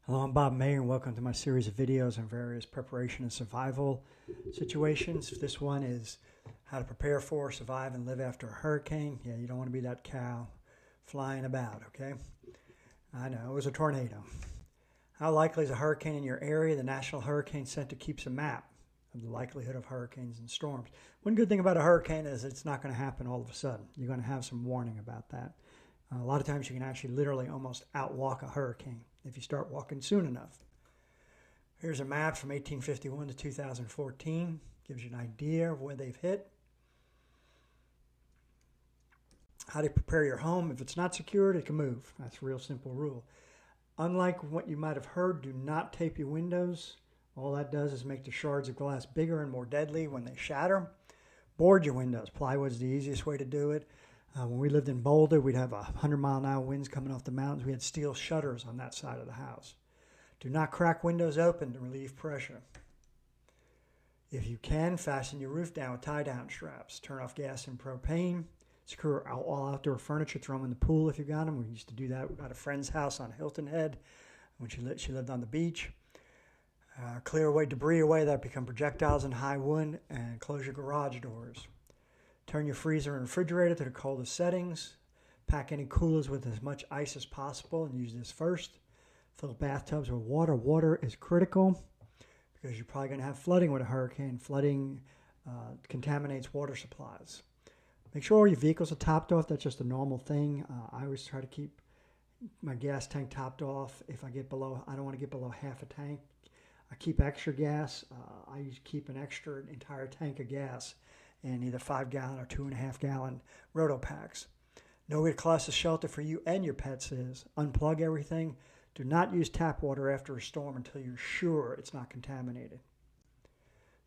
Hello, I'm Bob Mayer, and welcome to my series of videos on various preparation and survival situations. This one is how to prepare for, survive, and live after a hurricane. Yeah, you don't want to be that cow flying about, okay? I know, it was a tornado. How likely is a hurricane in your area? The National Hurricane Center keeps a map of the likelihood of hurricanes and storms. One good thing about a hurricane is it's not going to happen all of a sudden. You're going to have some warning about that. A lot of times you can actually literally almost outwalk a hurricane if you start walking soon enough. Here's a map from 1851 to 2014. Gives you an idea of where they've hit. How to prepare your home. If it's not secured, it can move. That's a real simple rule. Unlike what you might have heard, do not tape your windows. All that does is make the shards of glass bigger and more deadly when they shatter. Board your windows. Plywood's the easiest way to do it. When we lived in Boulder, we'd have 100-mile-an-hour winds coming off the mountains. We had steel shutters on that side of the house. Do not crack windows open to relieve pressure. If you can, fasten your roof down with tie-down straps. Turn off gas and propane. Secure all outdoor furniture. Throw them in the pool if you got them. We used to do that. We got a friend's house on Hilton Head when she lived on the beach. Clear away debris that become projectiles in high wind, and close your garage doors. Turn your freezer and refrigerator to the coldest settings. Pack any coolers with as much ice as possible and use this first. Fill bathtubs with water. Water is critical because you're probably going to have flooding with a hurricane. Flooding contaminates water supplies. Make sure all your vehicles are topped off. That's just a normal thing. I always try to keep my gas tank topped off. If I don't want to get below half a tank. I keep extra gas. I keep an extra entire tank of gas in either 5-gallon or 2.5-gallon roto packs. Know where the closest shelter for you and your pets is. Unplug everything. Do not use tap water after a storm until you're sure it's not contaminated.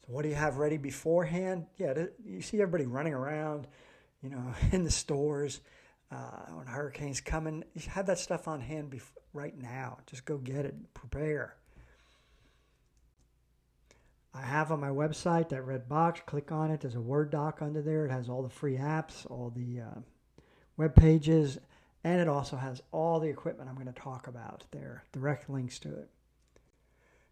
So what do you have ready beforehand? Yeah, you see everybody running around, in the stores when a hurricane's coming. You have that stuff on hand right now. Just go get it. Prepare. I have on my website that red box. Click on it. There's a Word doc under there. It has all the free apps, all the web pages, and it also has all the equipment I'm going to talk about there, direct links to it.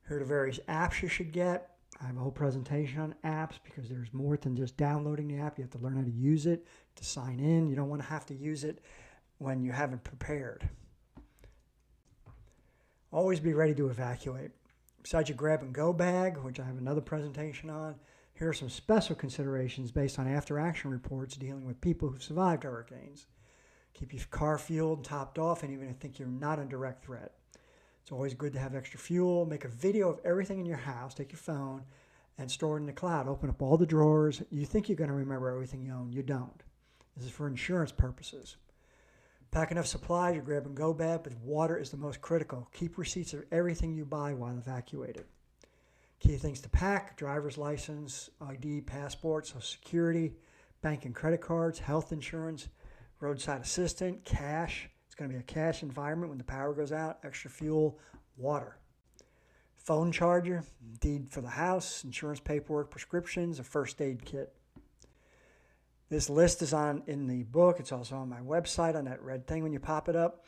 Here are the various apps you should get. I have a whole presentation on apps because there's more than just downloading the app. You have to learn how to use it to sign in. You don't want to have to use it when you haven't prepared. Always be ready to evacuate. Besides your grab-and-go bag, which I have another presentation on, here are some special considerations based on after-action reports dealing with people who've survived hurricanes. Keep your car fueled and topped off, and even if you think you're not in direct threat. It's always good to have extra fuel. Make a video of everything in your house. Take your phone and store it in the cloud. Open up all the drawers. You think you're going to remember everything you own. You don't. This is for insurance purposes. Pack enough supplies, your grab-and-go bag, but water is the most critical. Keep receipts of everything you buy while evacuated. Key things to pack: driver's license, ID, passport, Social Security, bank and credit cards, health insurance, roadside assistant, cash. It's going to be a cash environment when the power goes out, extra fuel, water. Phone charger, deed for the house, insurance paperwork, prescriptions, a first aid kit. This list is in the book. It's also on my website on that red thing when you pop it up.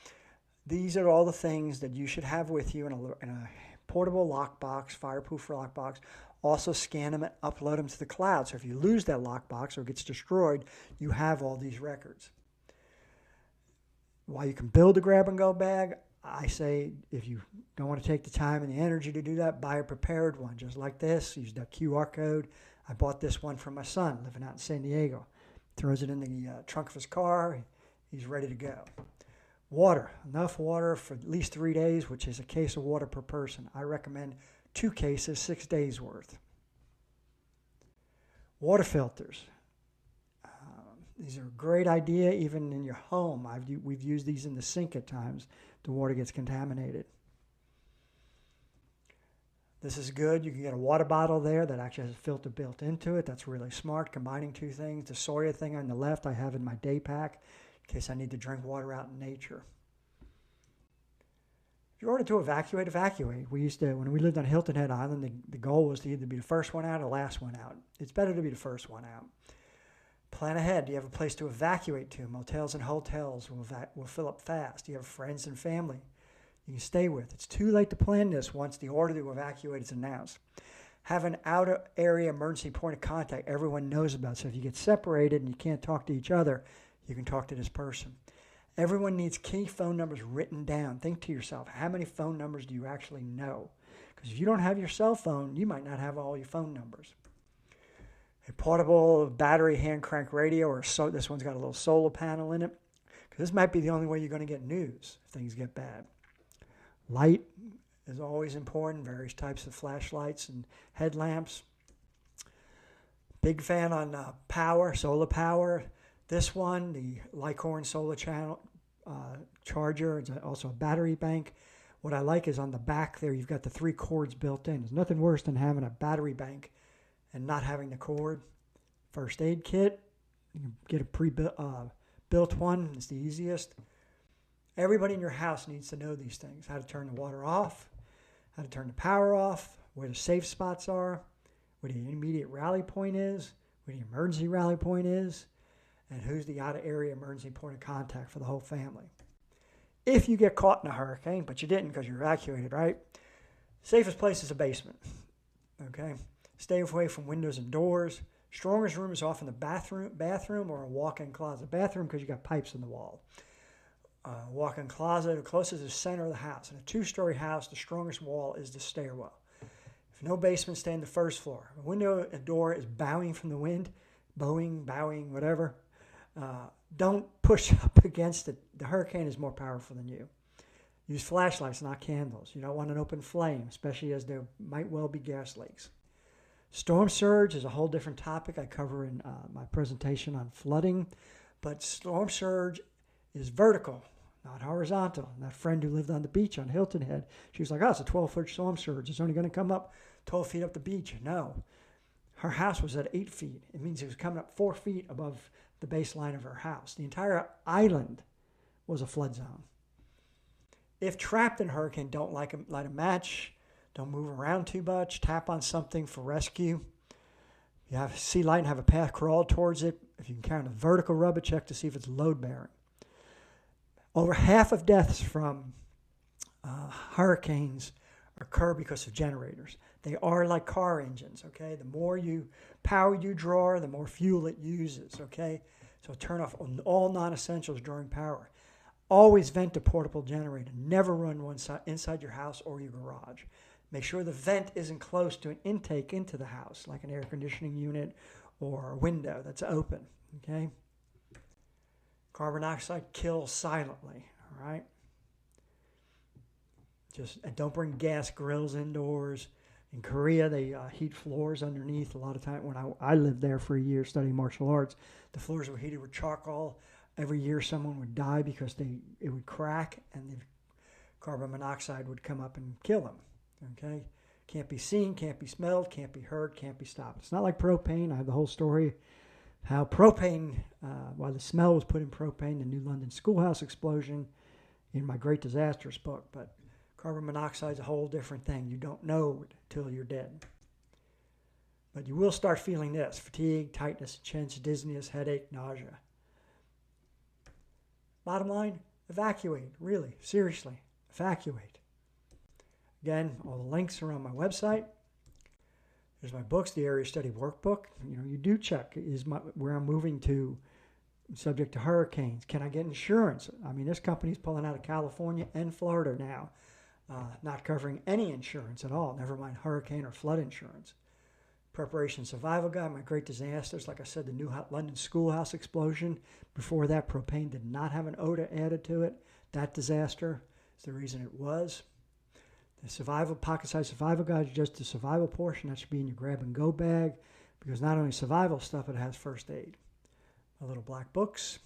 These are all the things that you should have with you in a portable lockbox, fireproof lockbox. Also scan them and upload them to the cloud. So if you lose that lockbox or it gets destroyed, you have all these records. While you can build a grab-and-go bag, I say if you don't want to take the time and the energy to do that, buy a prepared one just like this. Use that QR code. I bought this one for my son living out in San Diego. Throws it in the trunk of his car. He's ready to go. Water. Enough water for at least 3 days, which is a case of water per person. I recommend 2 cases, 6 days worth. Water filters. These are a great idea even in your home. We've used these in the sink at times. The water gets contaminated. This is good. You can get a water bottle there that actually has a filter built into it. That's really smart, combining 2 things. The Sawyer thing on the left I have in my day pack in case I need to drink water out in nature. If you order to evacuate, evacuate. When we lived on Hilton Head Island, the goal was to either be the first one out or last one out. It's better to be the first one out. Plan ahead. Do you have a place to evacuate to? Motels and hotels will fill up fast. Do you have friends and family you can stay with. It's too late to plan this once the order to evacuate is announced. Have an outer area emergency point of contact everyone knows about. So if you get separated and you can't talk to each other, you can talk to this person. Everyone needs key phone numbers written down. Think to yourself, how many phone numbers do you actually know? Because if you don't have your cell phone, you might not have all your phone numbers. A portable battery hand crank radio, or this one's got a little solar panel in it. Because this might be the only way you're going to get news if things get bad. Light is always important, various types of flashlights and headlamps. Big fan on power, solar power. This one, the Licorn solar channel charger, it's also a battery bank. What I like is on the back there, you've got the 3 cords built in. There's nothing worse than having a battery bank and not having the cord. First aid kit, you can get a pre-built one, it's the easiest. Everybody in your house needs to know these things. How to turn the water off, how to turn the power off, where the safe spots are, where the immediate rally point is, where the emergency rally point is, and who's the out-of-area emergency point of contact for the whole family. If you get caught in a hurricane, but you didn't because you're evacuated, right? Safest place is a basement, okay? Stay away from windows and doors. Strongest room is often the bathroom or a walk-in closet. Bathroom because you got pipes in the wall. Walk-in closet, the closest is the center of the house. In a 2-story house, the strongest wall is the stairwell. If no basement, stay in the first floor. A window and door is bowing from the wind, bowing, whatever. Don't push up against it. The hurricane is more powerful than you. Use flashlights, not candles. You don't want an open flame, especially as there might well be gas leaks. Storm surge is a whole different topic I cover in my presentation on flooding. But storm surge is vertical, not horizontal. And that friend who lived on the beach on Hilton Head, she was like, oh, it's a 12-foot storm surge. It's only going to come up 12 feet up the beach. No. Her house was at 8 feet. It means it was coming up 4 feet above the baseline of her house. The entire island was a flood zone. If trapped in a hurricane, don't light a match. Don't move around too much. Tap on something for rescue. You have see light and have a path crawl towards it. If you encounter vertical rubber, check to see if it's load bearing. Over half of deaths from hurricanes occur because of generators. They are like car engines, okay? The more power you draw, the more fuel it uses, okay? So turn off all non-essentials during power. Always vent a portable generator. Never run one inside your house or your garage. Make sure the vent isn't close to an intake into the house, like an air conditioning unit or a window that's open, okay? Carbon dioxide kills silently, all right? And don't bring gas grills indoors. In Korea, they heat floors underneath. A lot of time when I lived there for a year studying martial arts, the floors were heated with charcoal. Every year someone would die because it would crack and the carbon monoxide would come up and kill them. Okay? Can't be seen, can't be smelled, can't be heard, can't be stopped. It's not like propane. I have the whole story how propane, why the smell was put in propane, the New London schoolhouse explosion in my Great Disasters book. But carbon monoxide is a whole different thing. You don't know it till you're dead. But you will start feeling this: fatigue, tightness, chins, dizziness, headache, nausea. Bottom line, evacuate. Really, seriously, evacuate. Again, all the links are on my website. There's my books, the Area Study Workbook. You do check, where I'm moving to, subject to hurricanes. Can I get insurance? I mean, this company's pulling out of California and Florida now, not covering any insurance at all, never mind hurricane or flood insurance. Preparation Survival Guide, my Great Disasters. Like I said, the New London schoolhouse explosion. Before that, propane did not have an odor added to it. That disaster is the reason it was. The pocket-sized survival guide is just the survival portion. That should be in your grab-and-go bag, because not only survival stuff, it has first aid. My little black books.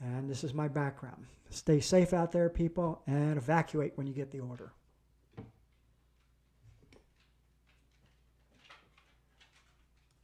And this is my background. Stay safe out there, people, and evacuate when you get the order.